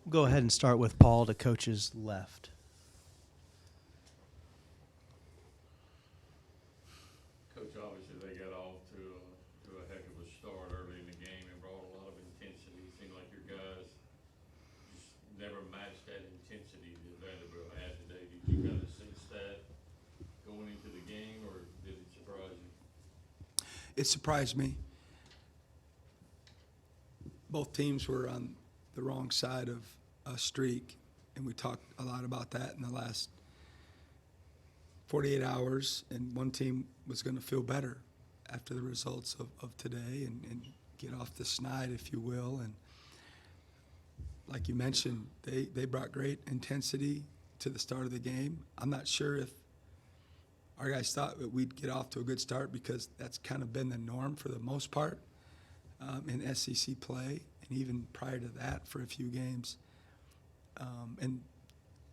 We'll go ahead and start with Paul to coach's left. Coach, obviously they got off to a heck of a start early in the game and brought a lot of intensity. It seemed like your guys just never matched that intensity that Vanderbilt had today. Did you kind of sense that going into the game, or did it surprise you? It surprised me. Both teams were on the wrong side of a streak, and we talked a lot about that in the last 48 hours, and one team was going to feel better after the results of today and get off the snide, if you will. And like you mentioned, they brought great intensity to the start of the game. I'm not sure if our guys thought that we'd get off to a good start, because that's kind of been the norm for the most part in SEC play, and even prior to that for a few games, and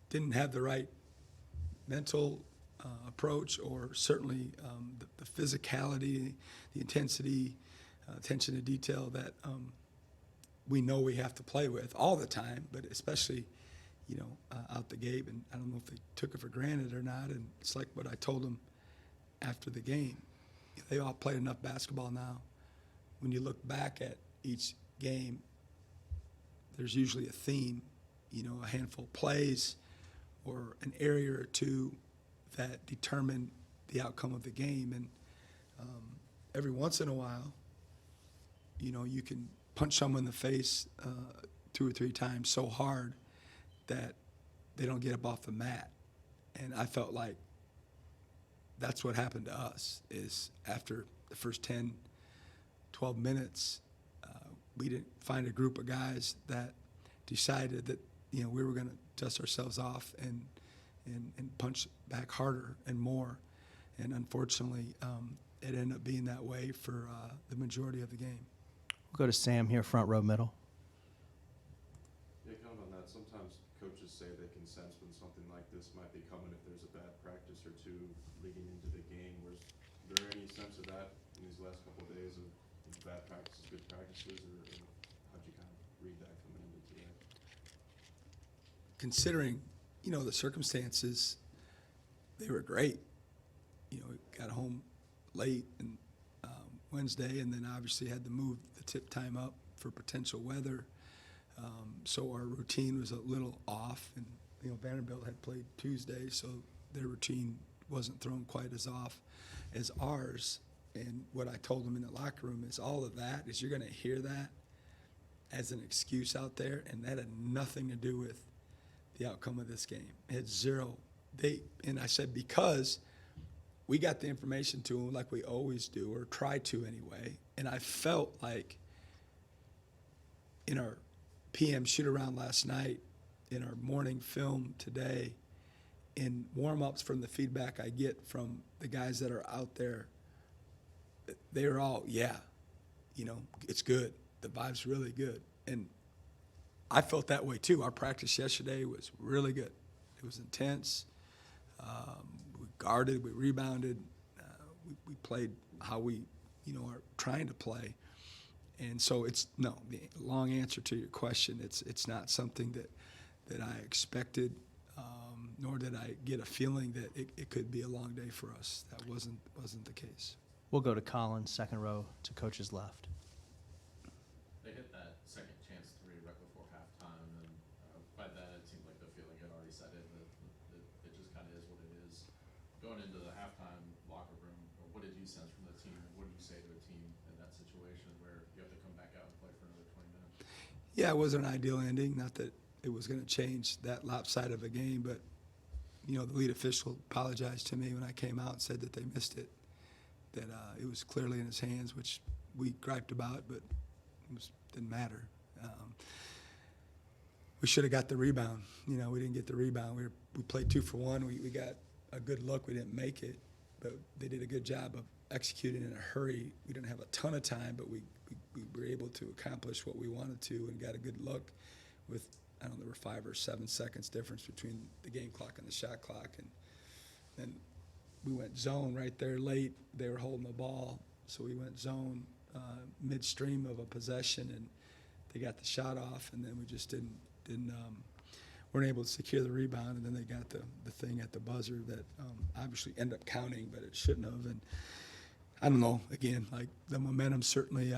didn't have the right mental approach, or certainly the physicality, the intensity, attention to detail that we know we have to play with all the time, but especially, out the gate. And I don't know if they took it for granted or not, and it's like what I told them after the game. They all played enough basketball now. When you look back at each game, there's usually a theme, a handful of plays or an area or two that determine the outcome of the game. And every once in a while, you can punch someone in the face 2 or 3 times so hard that they don't get up off the mat. And I felt like that's what happened to us, is after the first 10, 12 minutes, we didn't find a group of guys that decided that, we were going to dust ourselves off and punch back harder and more. And unfortunately, it ended up being that way for the majority of the game. We'll go to Sam here, front row middle. Yeah, comment on that. Sometimes coaches say they can sense when something like this might be coming if there's a bad practice or two leading into the game. Was there any sense of that in these last couple of days of bad practices, good practices, or how'd you kind of read that coming into today? Considering, the circumstances, they were great. We got home late and Wednesday, and then obviously had to move the tip time up for potential weather. So our routine was a little off, and Vanderbilt had played Tuesday, so their routine wasn't thrown quite as off as ours. And what I told them in the locker room is all of that is you're going to hear that as an excuse out there, and that had nothing to do with the outcome of this game. It had zero. And I said, because we got the information to them like we always do, or try to anyway, and I felt like in our PM shoot-around last night, in our morning film today, in warm-ups from the feedback I get from the guys that are out there, they are all, it's good. The vibe's really good. And I felt that way too. Our practice yesterday was really good. It was intense. We guarded, we rebounded, we played how we, are trying to play. And so the long answer to your question, it's not something that I expected, nor did I get a feeling that it could be a long day for us. That wasn't the case. We'll go to Colin, second row to coach's left. They hit that second chance 3 right before halftime, and by then it seemed like the feeling had already set in that it just kind of is what it is. Going into the halftime locker room, what did you sense from the team, and what do you say to a team in that situation where you have to come back out and play for another 20 minutes? Yeah, it wasn't an ideal ending. Not that it was going to change that lopsided of a game, but, the lead official apologized to me when I came out and said that they missed it, that it was clearly in his hands, which we griped about, but didn't matter. We should have got the rebound. We didn't get the rebound. We played 2 for 1. We got a good look. We didn't make it, but they did a good job of executing in a hurry. We didn't have a ton of time, but we were able to accomplish what we wanted to and got a good look with, I don't know, there were 5 or 7 seconds difference between the game clock and the shot clock. And then we went zone right there late. They were holding the ball, so we went zone midstream of a possession, and they got the shot off, and then we just didn't weren't able to secure the rebound, and then they got the thing at the buzzer that obviously ended up counting, but it shouldn't have. And I don't know, again, like the momentum certainly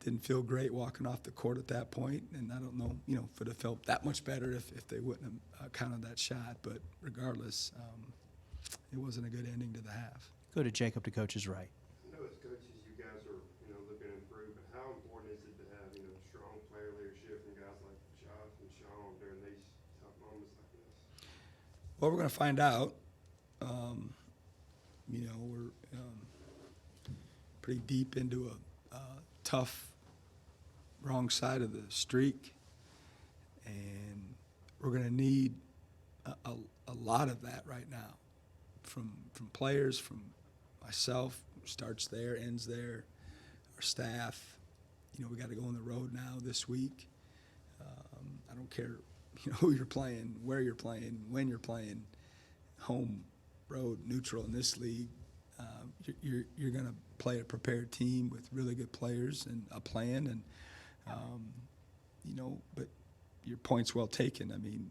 didn't feel great walking off the court at that point, and I don't know, if it would have felt that much better if they wouldn't have counted that shot. But regardless, it wasn't a good ending to the half. Go to Jacob to coach's right. I know as coaches, you guys are, looking to improve, but how important is it to have, strong player leadership from guys like Josh and Sean during these tough moments like this? Well, we're going to find out. We're pretty deep into a tough wrong side of the streak, and we're going to need a lot of that right now from players, from myself. Starts there, ends there. Our staff. We got to go on the road now this week. I don't care, who you're playing, where you're playing, when you're playing, home, road, neutral in this league. You're going to play a prepared team with really good players and a plan, and but your point's well taken. I mean,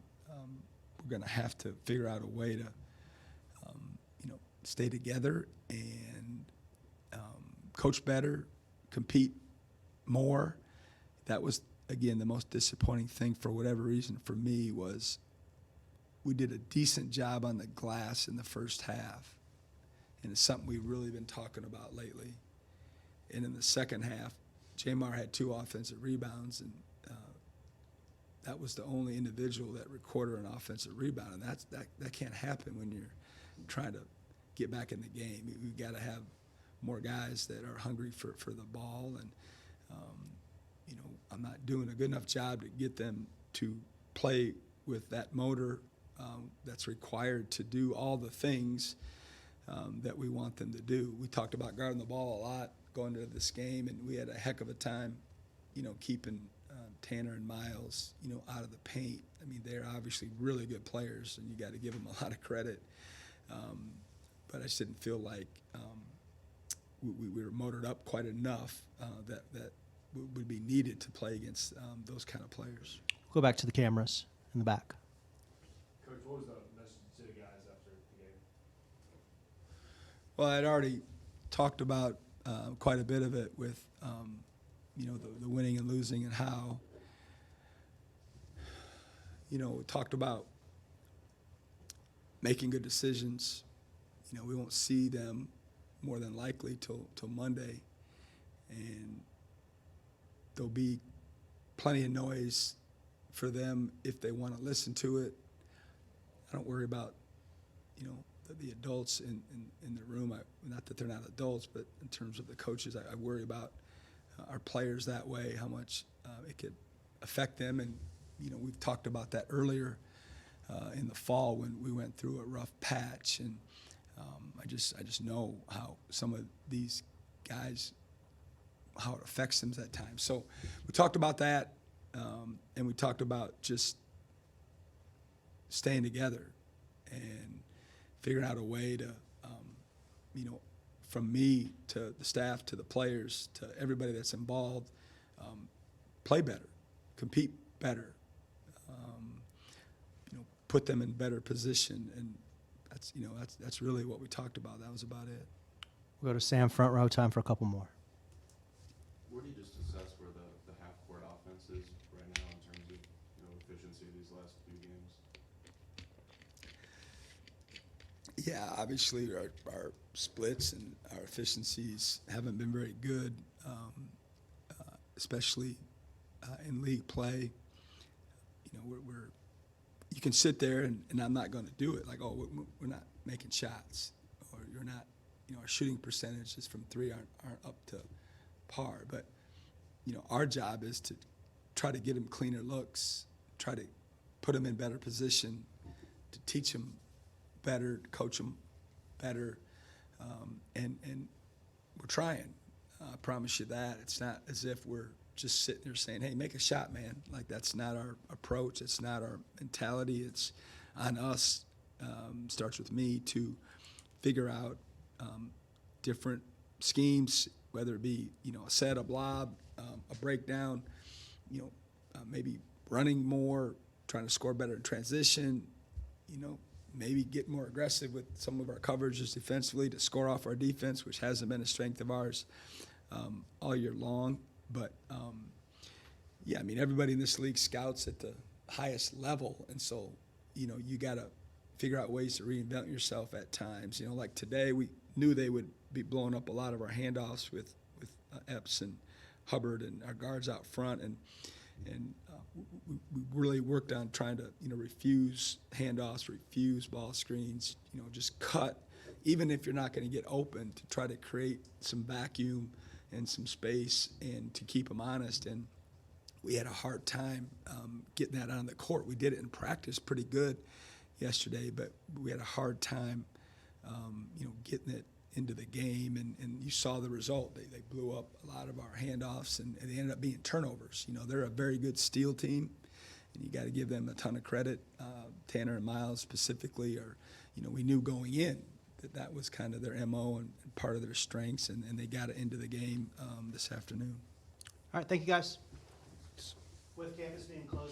we're going to have to figure out a way to stay together and coach better, compete more. That was, again, the most disappointing thing for whatever reason for me was we did a decent job on the glass in the first half, and it's something we've really been talking about lately. And in the second half, Jamar had 2 offensive rebounds, and that was the only individual that recorded an offensive rebound, and that can't happen when you're trying to get back in the game. We've got to have more guys that are hungry for the ball, and I'm not doing a good enough job to get them to play with that motor that's required to do all the things that we want them to do. We talked about guarding the ball a lot going into this game, and we had a heck of a time, keeping Tanner and Miles, out of the paint. I mean, they're obviously really good players, and you got to give them a lot of credit. But I just didn't feel like we were motored up quite enough that would be needed to play against those kind of players. Go back to the cameras in the back. Coach, what was the message to the guys after the game? Well, I'd already talked about quite a bit of it with, the winning and losing and how, we talked about making good decisions. We won't see them more than likely till Monday, and there'll be plenty of noise for them if they want to listen to it. I don't worry about, the adults in the room. Not that they're not adults, but in terms of the coaches, I worry about our players that way, how much it could affect them. And, we've talked about that earlier in the fall when we went through a rough patch. And I just know how some of these guys, how it affects them at times. So we talked about that, and we talked about just staying together and figuring out a way to, from me to the staff to the players to everybody that's involved, play better, compete better, put them in better position, and that's really what we talked about. That was about it. We'll go to Sam front row. Time for a couple more. Where do you just assess where the half-court offense is right now in terms of, efficiency these last few games? Yeah, obviously our splits and our efficiencies haven't been very good, especially in league play. You can sit there and I'm not going to do it. Like, oh, we're not making shots, or you're not, our shooting percentages from 3 aren't up to par. But, our job is to try to get them cleaner looks, try to put them in better position, to teach them better, to coach them better, and we're trying. I promise you that. It's not as if we're just sitting there saying, hey, make a shot, man. Like, that's not our approach. It's not our mentality. It's on us. Starts with me to figure out different schemes, whether it be, a set, a blob, a breakdown, maybe running more, trying to score better in transition, maybe get more aggressive with some of our coverages defensively to score off our defense, which hasn't been a strength of ours all year long. But, yeah, I mean, everybody in this league scouts at the highest level, and so, you got to figure out ways to reinvent yourself at times. Like today, we knew they would be blowing up a lot of our handoffs with Epps and Hubbard and our guards out front, and we really worked on trying to, refuse handoffs, refuse ball screens, just cut, even if you're not going to get open, to try to create some vacuum and some space and to keep them honest. And we had a hard time getting that on the court. We did it in practice pretty good yesterday, but we had a hard time, getting it into the game, and you saw the result. They blew up a lot of our handoffs, and they ended up being turnovers. They're a very good steal team, and you got to give them a ton of credit. Tanner and Miles specifically we knew going in that was kind of their MO and part of their strengths, and they got it into the game this afternoon. All right, thank you, guys. With campus being closed